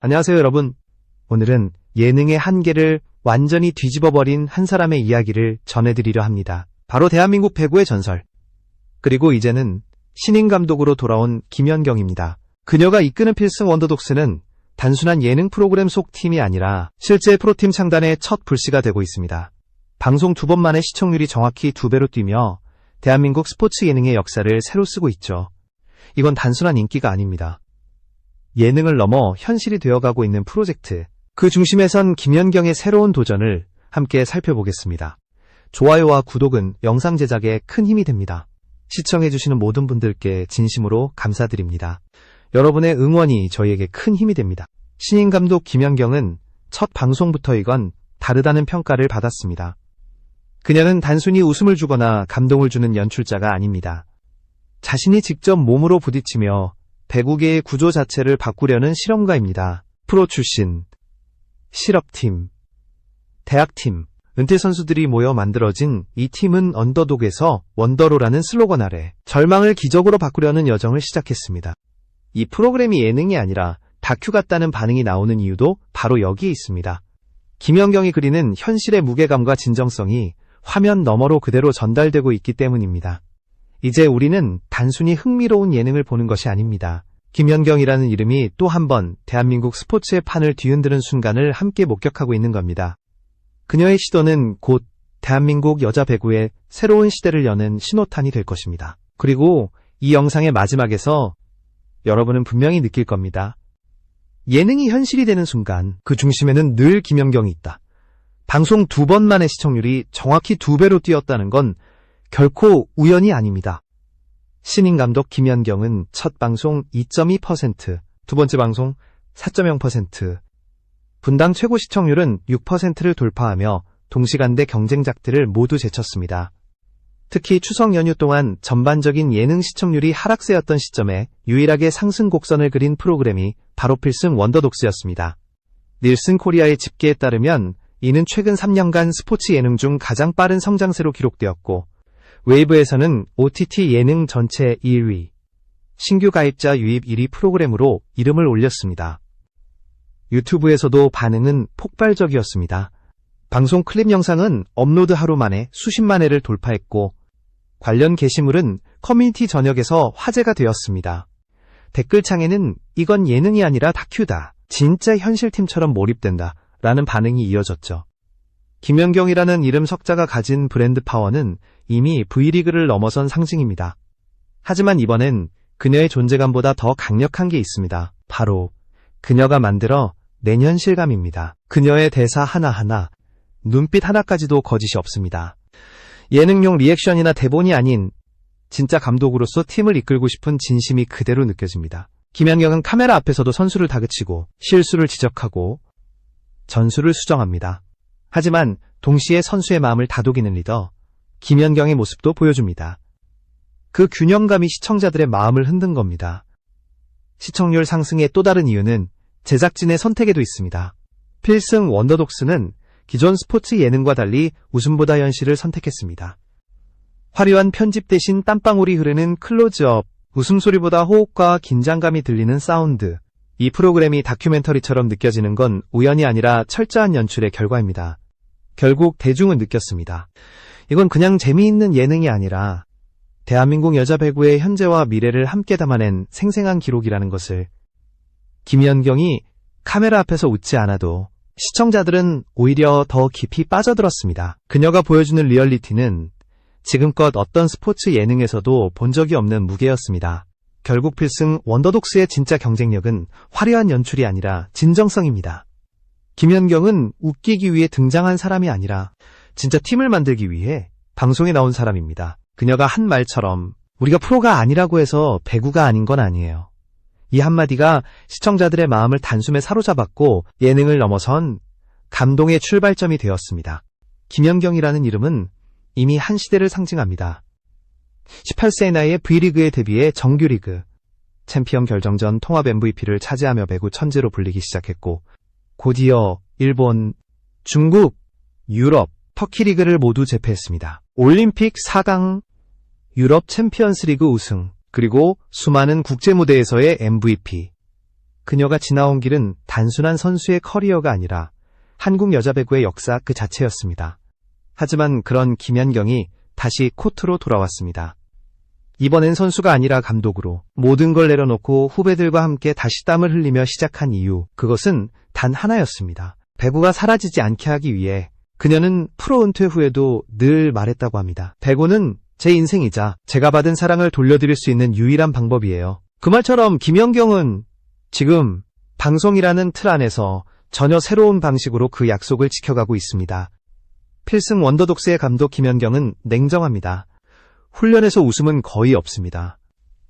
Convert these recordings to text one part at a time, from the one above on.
안녕하세요, 여러분. 오늘은 예능의 한계를 완전히 뒤집어버린 한 사람의 이야기를 전해드리려 합니다. 바로 대한민국 배구의 전설. 그리고 이제는 신인 감독으로 돌아온 김연경입니다. 그녀가 이끄는 필승 원더독스는 단순한 예능 프로그램 속 팀이 아니라 실제 프로팀 창단의 첫 불씨가 되고 있습니다. 방송 2번 만에 시청률이 정확히 2배로 뛰며 대한민국 스포츠 예능의 역사를 새로 쓰고 있죠. 이건 단순한 인기가 아닙니다. 예능을 넘어 현실이 되어가고 있는 프로젝트. 그 중심에 선 김연경의 새로운 도전을 함께 살펴보겠습니다. 좋아요와 구독은 영상 제작에 큰 힘이 됩니다. 시청해주시는 모든 분들께 진심으로 감사드립니다. 여러분의 응원이 저희에게 큰 힘이 됩니다. 신인 감독 김연경은 첫 방송부터이건 다르다는 평가를 받았습니다. 그녀는 단순히 웃음을 주거나 감동을 주는 연출자가 아닙니다. 자신이 직접 몸으로 부딪히며 배구계의 구조 자체를 바꾸려는 실험가입니다. 프로 출신, 실업팀, 대학팀, 은퇴 선수들이 모여 만들어진 이 팀은 언더독에서 원더로라는 슬로건 아래 절망을 기적으로 바꾸려는 여정을 시작했습니다. 이 프로그램이 예능이 아니라 다큐 같다는 반응이 나오는 이유도 바로 여기에 있습니다. 김연경이 그리는 현실의 무게감과 진정성이 화면 너머로 그대로 전달되고 있기 때문입니다. 이제 우리는 단순히 흥미로운 예능을 보는 것이 아닙니다. 김연경이라는 이름이 또 한 번 대한민국 스포츠의 판을 뒤흔드는 순간을 함께 목격하고 있는 겁니다. 그녀의 시도는 곧 대한민국 여자 배구의 새로운 시대를 여는 신호탄이 될 것입니다. 그리고 이 영상의 마지막에서 여러분은 분명히 느낄 겁니다. 예능이 현실이 되는 순간 그 중심에는 늘 김연경이 있다. 방송 2번 만에 시청률이 정확히 2배로 뛰었다는 건 결코 우연이 아닙니다. 신인 감독 김연경은 첫 방송 2.2%, 두 번째 방송 4.0%, 분당 최고 시청률은 6%를 돌파하며 동시간대 경쟁작들을 모두 제쳤습니다. 특히 추석 연휴 동안 전반적인 예능 시청률이 하락세였던 시점에 유일하게 상승 곡선을 그린 프로그램이 바로 필승 원더독스였습니다. 닐슨 코리아의 집계에 따르면 이는 최근 3년간 스포츠 예능 중 가장 빠른 성장세로 기록되었고, 웨이브에서는 OTT 예능 전체 1위, 신규 가입자 유입 1위 프로그램으로 이름을 올렸습니다. 유튜브에서도 반응은 폭발적이었습니다. 방송 클립 영상은 업로드 하루 만에 수십만 회를 돌파했고, 관련 게시물은 커뮤니티 전역에서 화제가 되었습니다. 댓글창에는 이건 예능이 아니라 다큐다, 진짜 현실팀처럼 몰입된다 라는 반응이 이어졌죠. 김연경이라는 이름 석자가 가진 브랜드 파워는 이미 V리그를 넘어선 상징입니다. 하지만 이번엔 그녀의 존재감보다 더 강력한 게 있습니다. 바로 그녀가 만들어 낸 현실감입니다. 그녀의 대사 하나하나, 눈빛 하나까지도 거짓이 없습니다. 예능용 리액션이나 대본이 아닌 진짜 감독으로서 팀을 이끌고 싶은 진심이 그대로 느껴집니다. 김연경은 카메라 앞에서도 선수를 다그치고 실수를 지적하고 전술을 수정합니다. 하지만 동시에 선수의 마음을 다독이는 리더, 김연경의 모습도 보여줍니다. 그 균형감이 시청자들의 마음을 흔든 겁니다. 시청률 상승의 또 다른 이유는 제작진의 선택에도 있습니다. 필승 원더독스는 기존 스포츠 예능과 달리 웃음보다 현실을 선택했습니다. 화려한 편집 대신 땀방울이 흐르는 클로즈업, 웃음소리보다 호흡과 긴장감이 들리는 사운드, 이 프로그램이 다큐멘터리처럼 느껴지는 건 우연이 아니라 철저한 연출의 결과입니다. 결국 대중은 느꼈습니다. 이건 그냥 재미있는 예능이 아니라 대한민국 여자 배구의 현재와 미래를 함께 담아낸 생생한 기록이라는 것을. 김연경이 카메라 앞에서 웃지 않아도 시청자들은 오히려 더 깊이 빠져들었습니다. 그녀가 보여주는 리얼리티는 지금껏 어떤 스포츠 예능에서도 본 적이 없는 무게였습니다. 결국 필승 원더독스의 진짜 경쟁력은 화려한 연출이 아니라 진정성입니다. 김연경은 웃기기 위해 등장한 사람이 아니라 진짜 팀을 만들기 위해 방송에 나온 사람입니다. 그녀가 한 말처럼 우리가 프로가 아니라고 해서 배구가 아닌 건 아니에요. 이 한마디가 시청자들의 마음을 단숨에 사로잡았고 예능을 넘어선 감동의 출발점이 되었습니다. 김연경이라는 이름은 이미 한 시대를 상징합니다. 18세의 나이에 V리그에 데뷔해 정규리그, 챔피언 결정전 통합 MVP를 차지하며 배구 천재로 불리기 시작했고, 곧이어 일본, 중국, 유럽, 터키 리그를 모두 제패했습니다. 올림픽 4강, 유럽 챔피언스 리그 우승, 그리고 수많은 국제 무대에서의 MVP. 그녀가 지나온 길은 단순한 선수의 커리어가 아니라 한국 여자 배구의 역사 그 자체였습니다. 하지만 그런 김연경이 다시 코트로 돌아왔습니다. 이번엔 선수가 아니라 감독으로 모든 걸 내려놓고 후배들과 함께 다시 땀을 흘리며 시작한 이유, 그것은 단 하나였습니다. 배구가 사라지지 않게 하기 위해 그녀는 프로 은퇴 후에도 늘 말했다고 합니다. 배구는 제 인생이자 제가 받은 사랑을 돌려드릴 수 있는 유일한 방법이에요. 그 말처럼 김연경은 지금 방송이라는 틀 안에서 전혀 새로운 방식으로 그 약속을 지켜가고 있습니다. 필승 원더독스의 감독 김연경은 냉정합니다. 훈련에서 웃음은 거의 없습니다.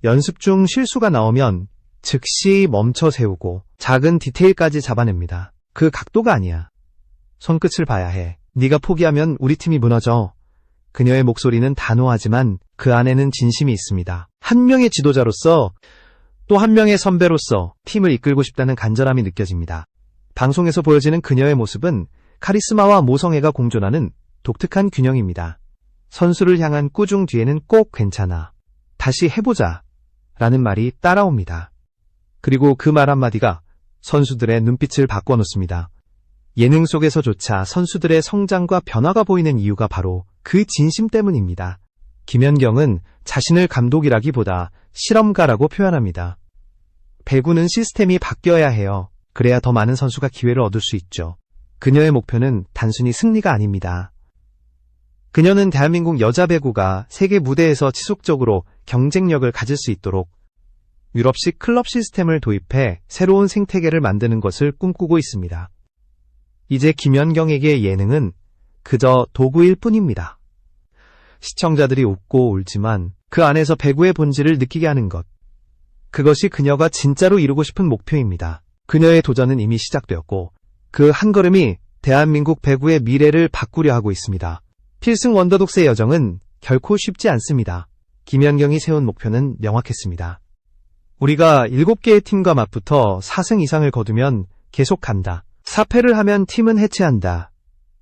연습 중 실수가 나오면 즉시 멈춰 세우고 작은 디테일까지 잡아냅니다. 그 각도가 아니야. 손끝을 봐야 해. 네가 포기하면 우리 팀이 무너져. 그녀의 목소리는 단호하지만 그 안에는 진심이 있습니다. 한 명의 지도자로서 또 한 명의 선배로서 팀을 이끌고 싶다는 간절함이 느껴집니다. 방송에서 보여지는 그녀의 모습은 카리스마와 모성애가 공존하는 독특한 균형입니다. 선수를 향한 꾸중 뒤에는 꼭 괜찮아. 다시 해보자. 라는 말이 따라옵니다. 그리고 그 말 한마디가 선수들의 눈빛을 바꿔놓습니다. 예능 속에서조차 선수들의 성장과 변화가 보이는 이유가 바로 그 진심 때문입니다. 김연경은 자신을 감독이라기보다 실험가라고 표현합니다. 배구는 시스템이 바뀌어야 해요. 그래야 더 많은 선수가 기회를 얻을 수 있죠. 그녀의 목표는 단순히 승리가 아닙니다. 그녀는 대한민국 여자 배구가 세계 무대에서 지속적으로 경쟁력을 가질 수 있도록 유럽식 클럽 시스템을 도입해 새로운 생태계를 만드는 것을 꿈꾸고 있습니다. 이제 김연경에게 예능은 그저 도구일 뿐입니다. 시청자들이 웃고 울지만 그 안에서 배구의 본질을 느끼게 하는 것. 그것이 그녀가 진짜로 이루고 싶은 목표입니다. 그녀의 도전은 이미 시작되었고 그 한 걸음이 대한민국 배구의 미래를 바꾸려 하고 있습니다. 필승 원더독스의 여정은 결코 쉽지 않습니다. 김연경이 세운 목표는 명확했습니다. 우리가 7개의 팀과 맞붙어 4승 이상을 거두면 계속 간다. 4패를 하면 팀은 해체한다.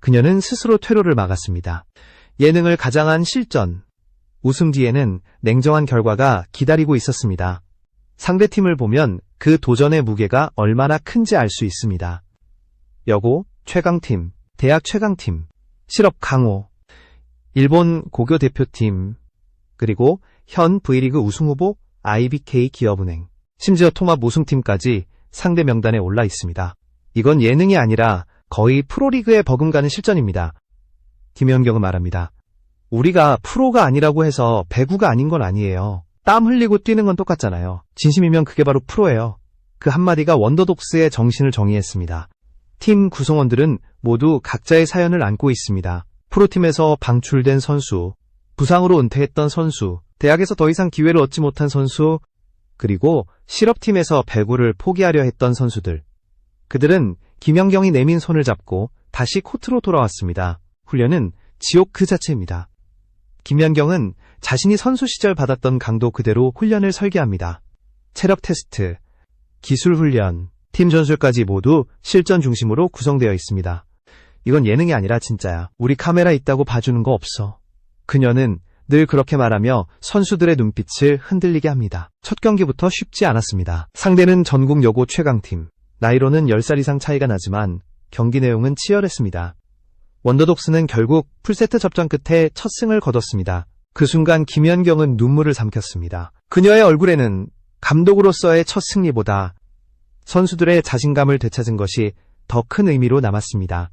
그녀는 스스로 퇴로를 막았습니다. 예능을 가장한 실전, 우승 뒤에는 냉정한 결과가 기다리고 있었습니다. 상대팀을 보면 그 도전의 무게가 얼마나 큰지 알 수 있습니다. 여고 최강팀, 대학 최강팀, 실업 강호, 일본 고교 대표팀, 그리고 현 V리그 우승후보 IBK 기업은행, 심지어 통합 우승팀까지 상대 명단에 올라 있습니다. 이건 예능이 아니라 거의 프로리그에 버금가는 실전입니다. 김연경은 말합니다. 우리가 프로가 아니라고 해서 배구가 아닌 건 아니에요. 땀 흘리고 뛰는 건 똑같잖아요. 진심이면 그게 바로 프로예요. 그 한마디가 원더독스의 정신을 정의했습니다. 팀 구성원들은 모두 각자의 사연을 안고 있습니다. 프로팀에서 방출된 선수, 부상으로 은퇴했던 선수, 대학에서 더 이상 기회를 얻지 못한 선수, 그리고 실업팀에서 배구를 포기하려 했던 선수들. 그들은 김연경이 내민 손을 잡고 다시 코트로 돌아왔습니다. 훈련은 지옥 그 자체입니다. 김연경은 자신이 선수 시절 받았던 강도 그대로 훈련을 설계합니다. 체력 테스트, 기술 훈련, 팀 전술까지 모두 실전 중심으로 구성되어 있습니다. 이건 예능이 아니라 진짜야. 우리 카메라 있다고 봐주는 거 없어. 그녀는 늘 그렇게 말하며 선수들의 눈빛을 흔들리게 합니다. 첫 경기부터 쉽지 않았습니다. 상대는 전국 여고 최강팀. 나이로는 10살 이상 차이가 나지만 경기 내용은 치열했습니다. 원더독스는 결국 풀세트 접전 끝에 첫 승을 거뒀습니다. 그 순간 김연경은 눈물을 삼켰습니다. 그녀의 얼굴에는 감독으로서의 첫 승리보다 선수들의 자신감을 되찾은 것이 더 큰 의미로 남았습니다.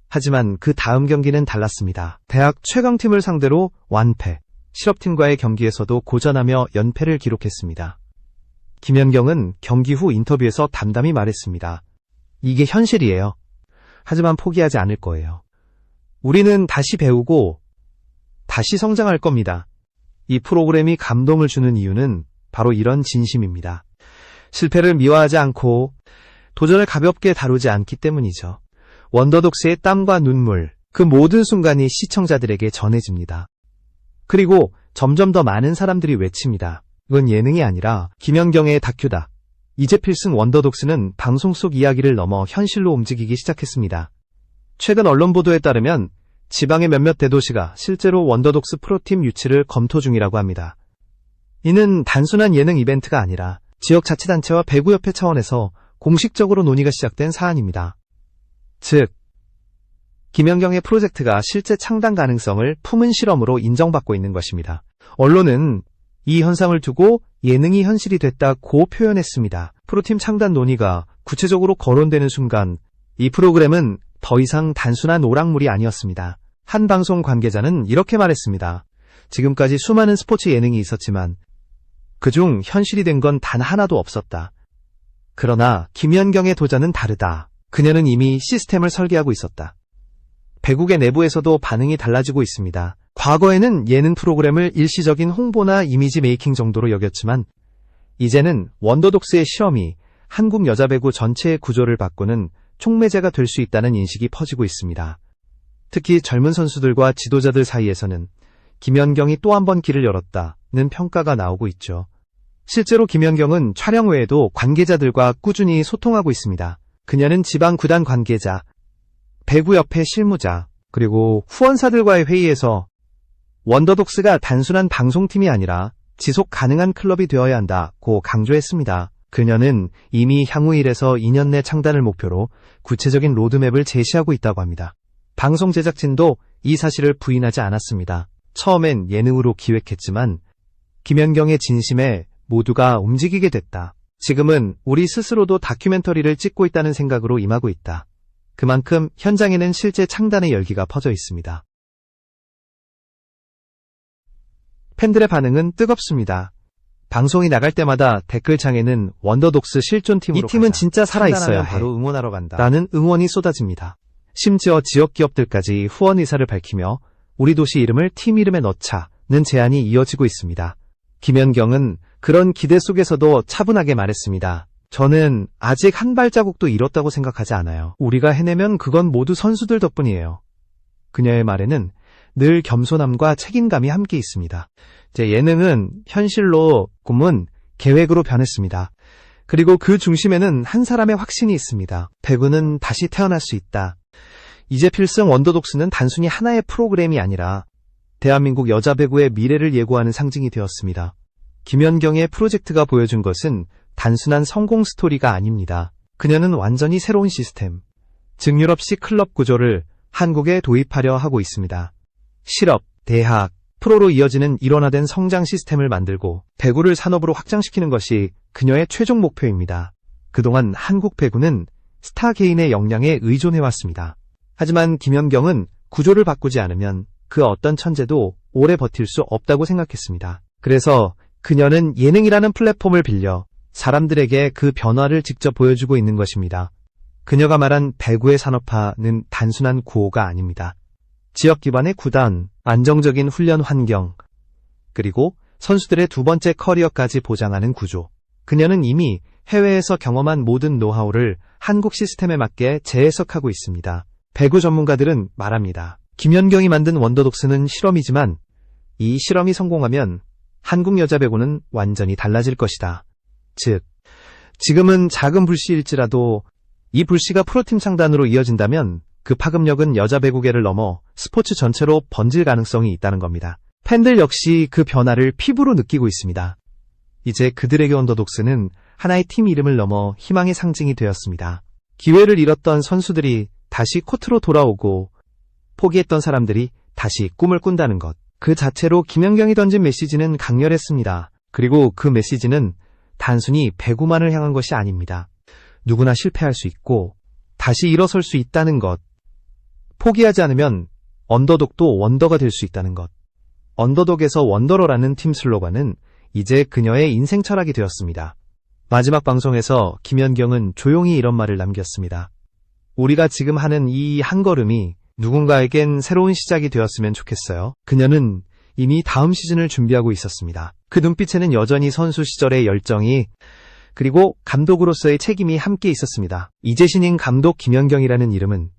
하지만 그 다음 경기는 달랐습니다. 대학 최강팀을 상대로 완패, 실업팀과의 경기에서도 고전하며 연패를 기록했습니다. 김연경은 경기 후 인터뷰에서 담담히 말했습니다. 이게 현실이에요. 하지만 포기하지 않을 거예요. 우리는 다시 배우고 다시 성장할 겁니다. 이 프로그램이 감동을 주는 이유는 바로 이런 진심입니다. 실패를 미워하지 않고 도전을 가볍게 다루지 않기 때문이죠. 원더독스의 땀과 눈물, 그 모든 순간이 시청자들에게 전해집니다. 그리고 점점 더 많은 사람들이 외칩니다. 이건 예능이 아니라 김연경의 다큐다. 이제 필승 원더독스는 방송 속 이야기를 넘어 현실로 움직이기 시작했습니다. 최근 언론 보도에 따르면 지방의 몇몇 대도시가 실제로 원더독스 프로팀 유치를 검토 중이라고 합니다. 이는 단순한 예능 이벤트가 아니라 지역자치단체와 배구협회 차원에서 공식적으로 논의가 시작된 사안입니다. 즉, 김연경의 프로젝트가 실제 창단 가능성을 품은 실험으로 인정받고 있는 것입니다. 언론은 이 현상을 두고 예능이 현실이 됐다고 표현했습니다. 프로팀 창단 논의가 구체적으로 거론되는 순간 이 프로그램은 더 이상 단순한 오락물이 아니었습니다. 한 방송 관계자는 이렇게 말했습니다. 지금까지 수많은 스포츠 예능이 있었지만 그중 현실이 된 건 단 하나도 없었다. 그러나 김연경의 도전은 다르다. 그녀는 이미 시스템을 설계하고 있었다. 배국의 내부에서도 반응이 달라지고 있습니다. 과거에는 예능 프로그램을 일시적인 홍보나 이미지 메이킹 정도로 여겼지만 이제는 원더독스의 실험이 한국 여자 배구 전체의 구조를 바꾸는 촉매제가 될 수 있다는 인식이 퍼지고 있습니다. 특히 젊은 선수들과 지도자들 사이에서는 김연경이 또 한 번 길을 열었다는 평가가 나오고 있죠. 실제로 김연경은 촬영 외에도 관계자들과 꾸준히 소통하고 있습니다. 그녀는 지방 구단 관계자, 배구협회 실무자, 그리고 후원사들과의 회의에서 원더독스가 단순한 방송팀이 아니라 지속 가능한 클럽이 되어야 한다고 강조했습니다. 그녀는 이미 향후 1에서 2년 내 창단을 목표로 구체적인 로드맵을 제시하고 있다고 합니다. 방송 제작진도 이 사실을 부인하지 않았습니다. 처음엔 예능으로 기획했지만 김연경의 진심에 모두가 움직이게 됐다. 지금은 우리 스스로도 다큐멘터리를 찍고 있다는 생각으로 임하고 있다. 그만큼 현장에는 실제 창단의 열기가 퍼져 있습니다. 팬들의 반응은 뜨겁습니다. 방송이 나갈 때마다 댓글창에는 원더독스 실존팀으로 이 팀은 진짜 살아있어야 해. 바로 응원하러 간다. 라는 응원이 쏟아집니다. 심지어 지역 기업들까지 후원 의사를 밝히며 우리 도시 이름을 팀 이름에 넣자는 제안이 이어지고 있습니다. 김연경은 그런 기대 속에서도 차분하게 말했습니다. 저는 아직 한 발자국도 잃었다고 생각하지 않아요. 우리가 해내면 그건 모두 선수들 덕분이에요. 그녀의 말에는 늘 겸손함과 책임감이 함께 있습니다. 예능은 현실로, 꿈은 계획으로 변했습니다. 그리고 그 중심에는 한 사람의 확신이 있습니다. 배구는 다시 태어날 수 있다. 이제 필승 원더독스는 단순히 하나의 프로그램이 아니라 대한민국 여자 배구의 미래를 예고하는 상징이 되었습니다. 김연경의 프로젝트가 보여준 것은 단순한 성공 스토리가 아닙니다. 그녀는 완전히 새로운 시스템, 즉 유럽식 클럽 구조를 한국에 도입하려 하고 있습니다. 실업, 대학, 프로로 이어지는 일원화된 성장 시스템을 만들고 배구를 산업으로 확장시키는 것이 그녀의 최종 목표입니다. 그동안 한국 배구는 스타 개인의 역량에 의존해왔습니다. 하지만 김연경은 구조를 바꾸지 않으면 그 어떤 천재도 오래 버틸 수 없다고 생각했습니다. 그래서 그녀는 예능이라는 플랫폼을 빌려 사람들에게 그 변화를 직접 보여주고 있는 것입니다. 그녀가 말한 배구의 산업화는 단순한 구호가 아닙니다. 지역 기반의 구단, 안정적인 훈련 환경, 그리고 선수들의 두 번째 커리어까지 보장하는 구조. 그녀는 이미 해외에서 경험한 모든 노하우를 한국 시스템에 맞게 재해석하고 있습니다. 배구 전문가들은 말합니다. 김연경이 만든 원더독스는 실험이지만 이 실험이 성공하면 한국 여자 배구는 완전히 달라질 것이다. 즉, 지금은 작은 불씨일지라도 이 불씨가 프로팀 창단으로 이어진다면 그 파급력은 여자 배구계를 넘어 스포츠 전체로 번질 가능성이 있다는 겁니다. 팬들 역시 그 변화를 피부로 느끼고 있습니다. 이제 그들에게 원더독스는 하나의 팀 이름을 넘어 희망의 상징이 되었습니다. 기회를 잃었던 선수들이 다시 코트로 돌아오고 포기했던 사람들이 다시 꿈을 꾼다는 것. 그 자체로 김연경이 던진 메시지는 강렬했습니다. 그리고 그 메시지는 단순히 배구만을 향한 것이 아닙니다. 누구나 실패할 수 있고 다시 일어설 수 있다는 것. 포기하지 않으면 언더독도 원더가 될 수 있다는 것. 언더독에서 원더러라는 팀 슬로건은 이제 그녀의 인생 철학이 되었습니다. 마지막 방송에서 김연경은 조용히 이런 말을 남겼습니다. 우리가 지금 하는 이 한 걸음이 누군가에겐 새로운 시작이 되었으면 좋겠어요. 그녀는 이미 다음 시즌을 준비하고 있었습니다. 그 눈빛에는 여전히 선수 시절의 열정이 그리고 감독으로서의 책임이 함께 있었습니다. 이제 신인 감독 김연경이라는 이름은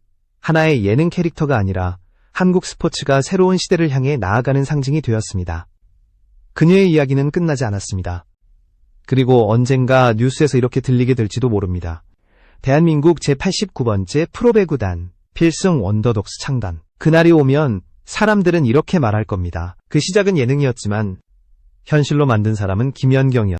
하나의 예능 캐릭터가 아니라 한국 스포츠가 새로운 시대를 향해 나아가는 상징이 되었습니다. 그녀의 이야기는 끝나지 않았습니다. 그리고 언젠가 뉴스에서 이렇게 들리게 될지도 모릅니다. 대한민국 제89번째 프로배구단 필승 원더독스 창단. 그날이 오면 사람들은 이렇게 말할 겁니다. 그 시작은 예능이었지만 현실로 만든 사람은 김연경이었다.